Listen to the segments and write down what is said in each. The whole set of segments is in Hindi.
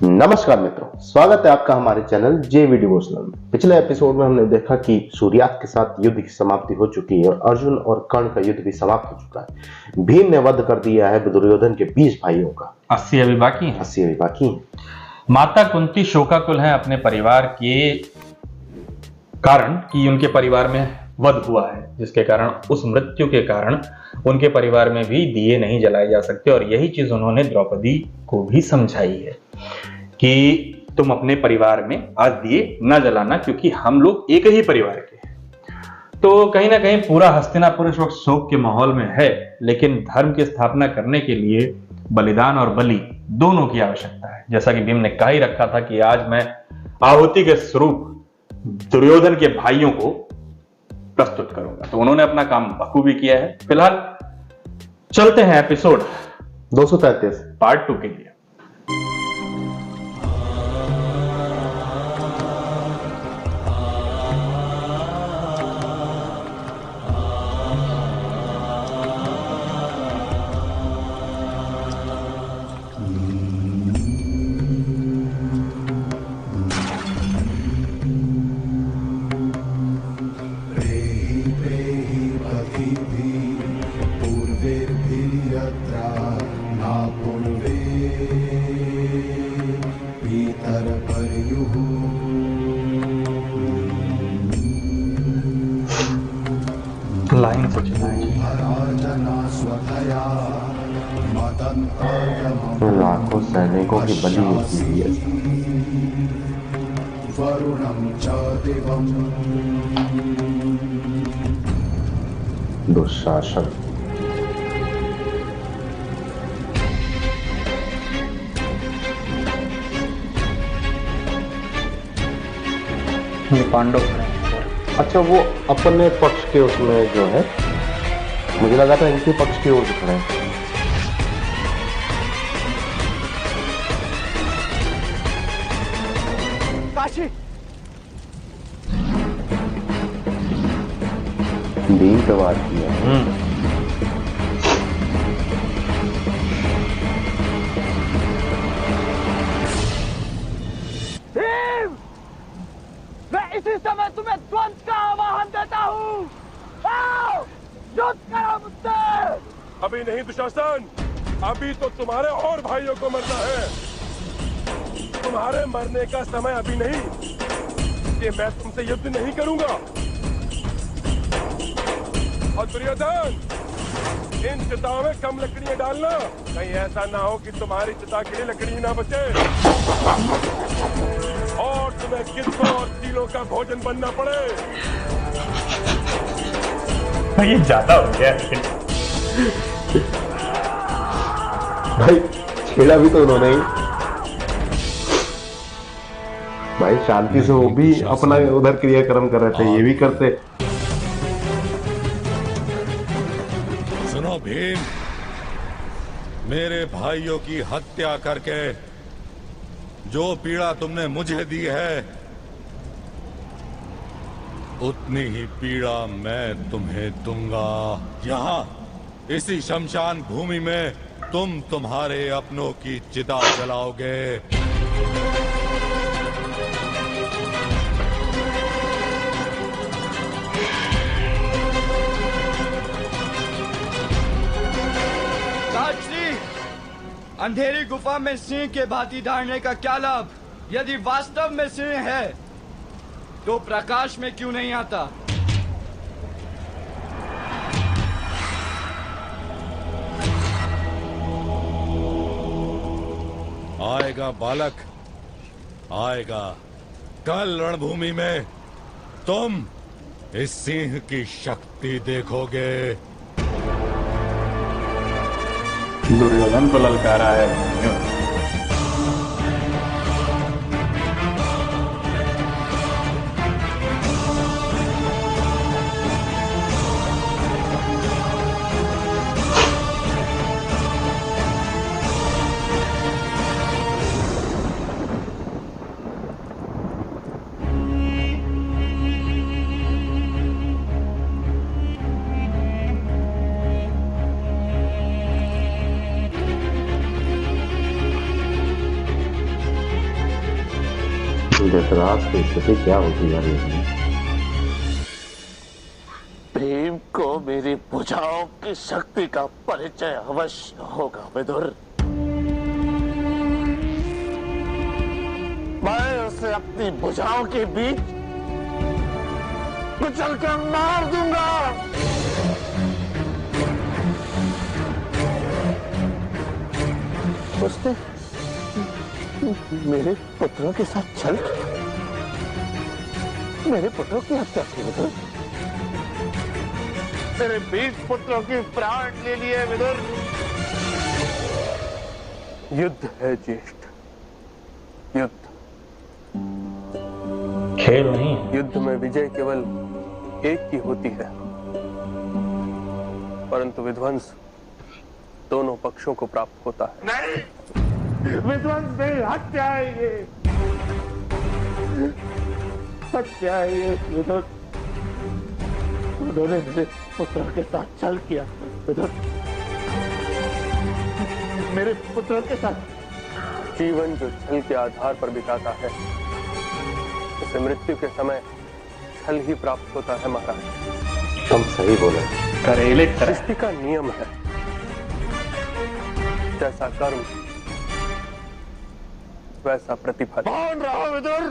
नमस्कार मित्रों, स्वागत है आपका हमारे चैनल जेवी डिवोशनल में। पिछले एपिसोड में हमने देखा कि सूर्यास्त के साथ युद्ध की समाप्ति हो चुकी है और अर्जुन और कर्ण का युद्ध भी समाप्त हो चुका है। भीम ने वध कर दिया है दुर्योधन के 20 भाइयों का। 80 अभी बाकी है। 80 अभी बाकी है। माता कुंती शोकाकुल है अपने परिवार के कारण कि उनके परिवार में वध हुआ है, जिसके कारण उस मृत्यु के कारण उनके परिवार में भी दिए नहीं जलाए जा सकते। और यही चीज उन्होंने द्रौपदी को भी समझाई है कि तुम अपने परिवार में आज दिए न जलाना, क्योंकि हम लोग एक ही परिवार के हैं। तो कहीं ना कहीं पूरा हस्तिनापुर इस वक्त शोक के माहौल में है, लेकिन धर्म की स्थापना करने के लिए बलिदान और बलि दोनों की आवश्यकता है। जैसा कि भीम ने कहा ही रखा था कि आज मैं आहुति के स्वरूप दुर्योधन के भाइयों को प्रस्तुत करूंगा, तो उन्होंने अपना काम बखूबी किया है। फिलहाल चलते हैं एपिसोड 233 पार्ट 2 के लिए। लाइन से लाखों सैनिकों की बलि होती है। दुशासन पांडव। अच्छा, वो अपने पक्ष के उसमें जो है, मुझे लगा था इनके पक्ष की ओर से खड़े हैं। काशी भीम पे वार किया। भीम, मैं इसी समय तुम्हें ध्वंस का आवाहन देता हूँ। आओ, युद्ध करो मुझसे। अभी नहीं दुशासन, अभी तो तुम्हारे और भाइयों को मरना है। तुम्हारे मरने का समय अभी नहीं कि मैं तुमसे युद्ध नहीं करूंगा। और दुर्योधन, इन चिताओं में कम लकड़ियां डालना, कहीं ऐसा ना हो कि तुम्हारी चिता के लिए लकड़ी ही ना बचे और तुम्हें गिद्धों और चीलों का भोजन बनना पड़े। ये ज्यादा हो गया। भाई छेड़ा भी तो उन्होंने ही। भाई शांति से वो भी अपना उधर क्रियाक्रम कर रहे थे, ये भी करते। सुनो भीम, मेरे भाइयों की हत्या करके जो पीड़ा तुमने मुझे दी है, उतनी ही पीड़ा मैं तुम्हें दूंगा। यहाँ इसी शमशान भूमि में तुम तुम्हारे अपनों की चिता जलाओगे। राजश्री, अंधेरी गुफा में सिंह के भांति धारने का क्या लाभ? यदि वास्तव में सिंह है तो प्रकाश में क्यों नहीं आता? आएगा बालक, आएगा। कल रणभूमि में तुम इस सिंह की शक्ति देखोगे। दुर्योधन को ललकारा है। धृतराष्ट्र की स्थिति क्या होती जा रही है? भीम को मेरी भुजाओं की शक्ति का परिचय अवश्य होगा विदुर। मैं उसे अपनी भुजाओं के बीच कुचल कर मार दूंगा। उसने मेरे पुत्रों के साथ छल किया, मेरे पुत्रों की हत्या की विदुर, मेरे 20 पुत्रों की प्राण ले लिए विदुर। युद्ध है ज्येष्ठ, युद्ध। खेल नहीं है। युद्ध में विजय केवल एक की होती है, परंतु विध्वंस दोनों पक्षों को प्राप्त होता है। नहीं, विध्वंस नहीं, हत्या है ये, हत्या है ये विदुर। उन्होंने मेरे पुत्रों के साथ छल किया विदुर, मेरे पुत्रों के साथ। जीवन जो छल के आधार पर बिताता है उसे मृत्यु के समय छल ही प्राप्त होता है महाराज। हम सही बोले। करेले तरह। सृष्टि का नियम है, जैसा कर्म वैसा प्रतिफल। कौन रहो विदुर,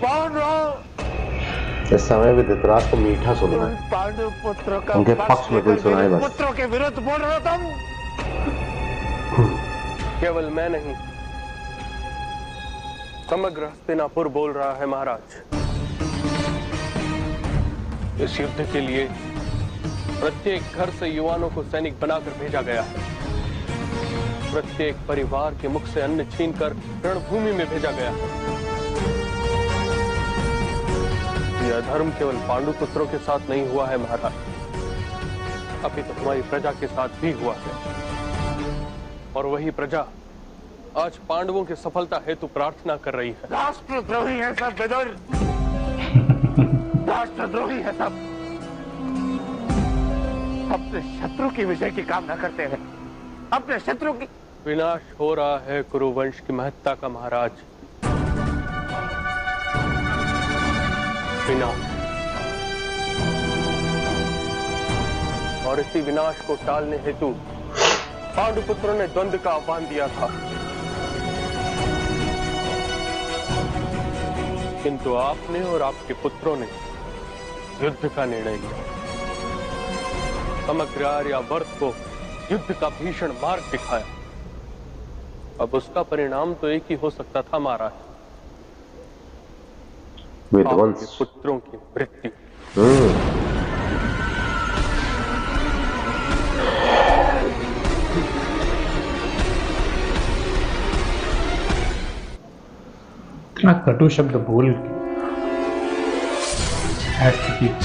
कौन रहो। इस समय भी धृतराष्ट्र को मीठा सुन रहा है। पांडु पुत्रों का उनके पक्ष में कोई सुनाए बस। पुत्रों के विरुद्ध बोल रहे हो तुम। केवल मैं नहीं, समग्र हस्तिनापुर बोल रहा है महाराज। इस युद्ध के लिए प्रत्येक घर से युवाओं को सैनिक बनाकर भेजा गया है। प्रत्येक परिवार के मुख से अन्न छीनकर रणभूमि में भेजा गया है। यह धर्म केवल पांडु पुत्रों के साथ नहीं हुआ है महाराज, अभी तो हमारी प्रजा के साथ भी हुआ है। और वही प्रजा आज पांडवों की सफलता हेतु प्रार्थना कर रही है। राष्ट्रद्रोही है सब विदुर, राष्ट्रद्रोही है सब। अपने शत्रु की विजय की कामना करते हैं, अपने शत्रु की। विनाश हो रहा है कुरुवंश की महत्ता का महाराज। विनाश, और इसी विनाश को टालने हेतु पांडुपुत्रों ने द्वंद्व का आह्वान दिया था, किंतु आपने और आपके पुत्रों ने युद्ध का निर्णय लिया। समग्र आर्यावर्त को युद्ध का भीषण मार्ग दिखाया। अब उसका परिणाम तो एक ही हो सकता था महाराज, विध्वंस। आपके पुत्रों की मृत्यु। इतना कटु शब्द बोल ऐसी चीज।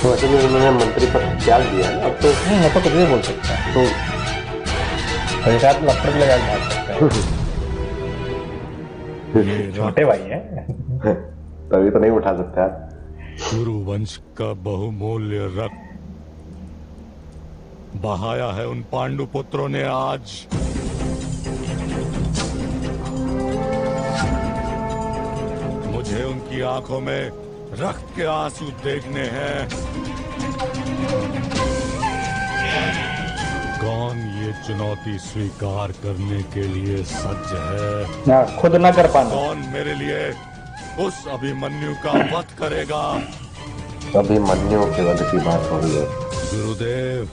वैसे भी उन्होंने मंत्री पद त्याग दिया है अब तो। नहीं, तो कुछ भी बोल सकता है, तो पंचायत में लपड़ लगा के भाग सकता है। छोटे भाई है तभी तो नहीं उठा सकता। कुरुवंश का बहुमूल्य रक्त बहाया है उन पांडु पुत्रों ने आज। मुझे उनकी आंखों में रक्त के आंसू देखने हैं। कौन ये चुनौती स्वीकार करने के लिए सज्ज है? ना खुद ना कर पाना। कौन मेरे लिए उस अभिमन्यु का वध करेगा? अभिमन्यु के वध की बात हो रही है। गुरुदेव,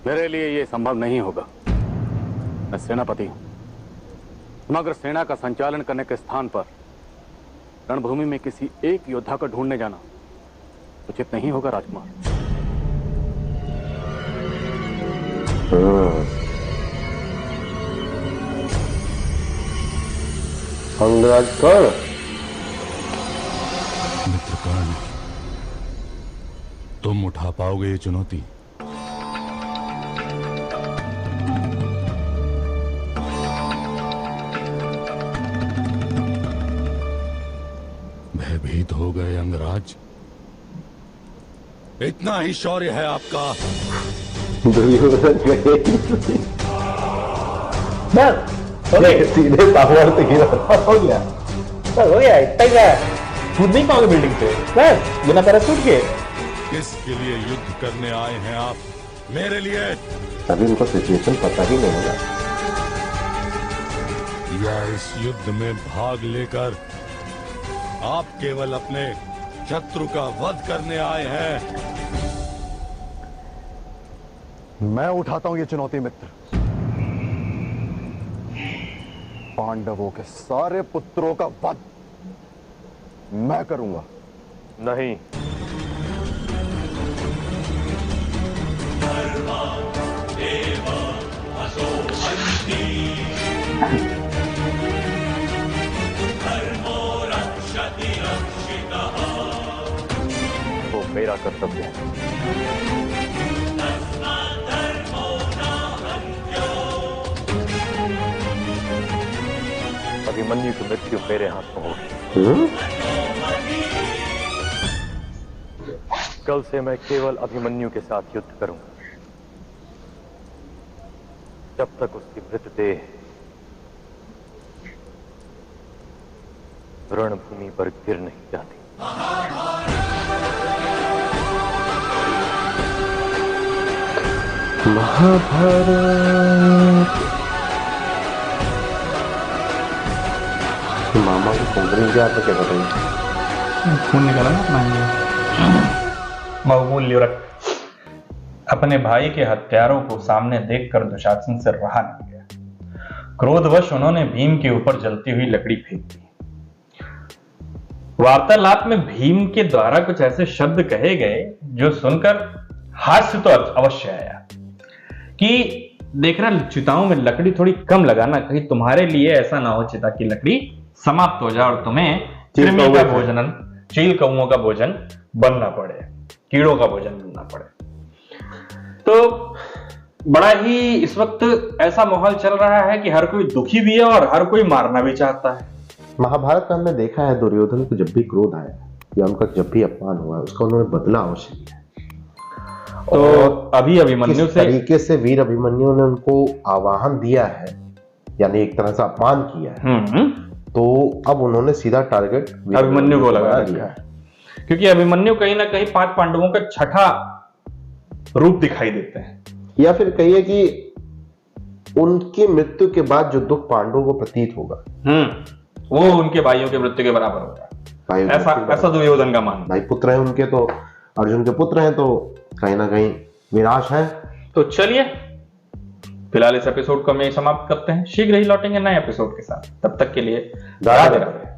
मेरे लिए ये संभव नहीं होगा। मैं सेनापति हूं। समग्र सेना का संचालन करने के स्थान पर रणभूमि में किसी एक योद्धा को ढूंढने जाना उचित नहीं होगा राजकुमार। अंगराज कर्ण, मित्रकर्ण, तुम उठा पाओगे ये चुनौती? भयभीत हो गए अंगराज? इतना ही शौर्य है आपका। दुर्योधन गए बस हो गया, सीधे टावर से गिरा, हो गया। बस हो गया, इतना ही है। कूद नहीं पाओगे बिल्डिंग से, बस बिना पैराशूट के। किसके लिए युद्ध करने आए हैं आप? मेरे लिए? अभी उनको सिचुएशन पता ही नहीं होगा। या इस युद्ध में भाग लेकर आप केवल अपने शत्रु का वध करने आए हैं? मैं उठाता हूं ये चुनौती मित्र। पांडवों के सारे पुत्रों का वध मैं करूंगा। नहीं, वो मेरा कर्तव्य है। अभिमन्यु की मृत्यु मेरे हाथ में होगी। कल से मैं केवल अभिमन्यु के साथ युद्ध करूंगा, जब तक उसकी मृतदेह रणभूमि पर गिर नहीं जाती। महाभारत। मामा की कुंडली क्या तो क्या बताइए? खून निकाला ना अपना ये बहुमूल्य रक्त। अपने भाई के हत्यारों को सामने देखकर दुशासन से रहा नहीं गया। क्रोधवश उन्होंने भीम के ऊपर जलती हुई लकड़ी फेंक दी। वार्तालाप में भीम के द्वारा कुछ ऐसे शब्द कहे गए जो सुनकर हास्य तो अवश्य आया कि देखना, चिताओं में लकड़ी थोड़ी कम लगाना, कहीं तुम्हारे लिए ऐसा ना हो चिता की लकड़ी समाप्त हो जाए और तुम्हें कृमि का भोजन, चील कौओं का भोजन बनना पड़े, कीड़ों का भोजन बनना पड़े। तो बड़ा ही इस वक्त ऐसा माहौल चल रहा है कि हर कोई दुखी भी है और हर कोई मारना भी चाहता है। महाभारत में हमने देखा है दुर्योधन को जब भी क्रोध आया या उनका जब भी अपमान हुआ उसका उन्होंने बदला अवश्य लिया। तो अभी अभिमन्यु किस से तरीके से वीर अभिमन्यु ने उनको आवाहन दिया है, यानी एक तरह से अपमान किया है, तो अब उन्होंने सीधा टारगेट अभिमन्यु को लगा दिया है, क्योंकि अभिमन्यु कहीं ना कहीं 5 पांडवों का छठा रूप दिखाई देते हैं। या फिर कहिए कि उनकी मृत्यु के बाद जो दुख पांडवों को प्रतीत होगा वो उनके भाइयों के मृत्यु के बराबर होगा, ऐसा दुर्योधन का मानना। भाई पुत्र हैं उनके, तो अर्जुन के पुत्र हैं, तो कहीं ना कहीं विनाश है। तो चलिए फिलहाल इस एपिसोड को हम यही समाप्त करते हैं। शीघ्र ही लौटेंगे नए एपिसोड के साथ, तब तक के लिए राधे राधे।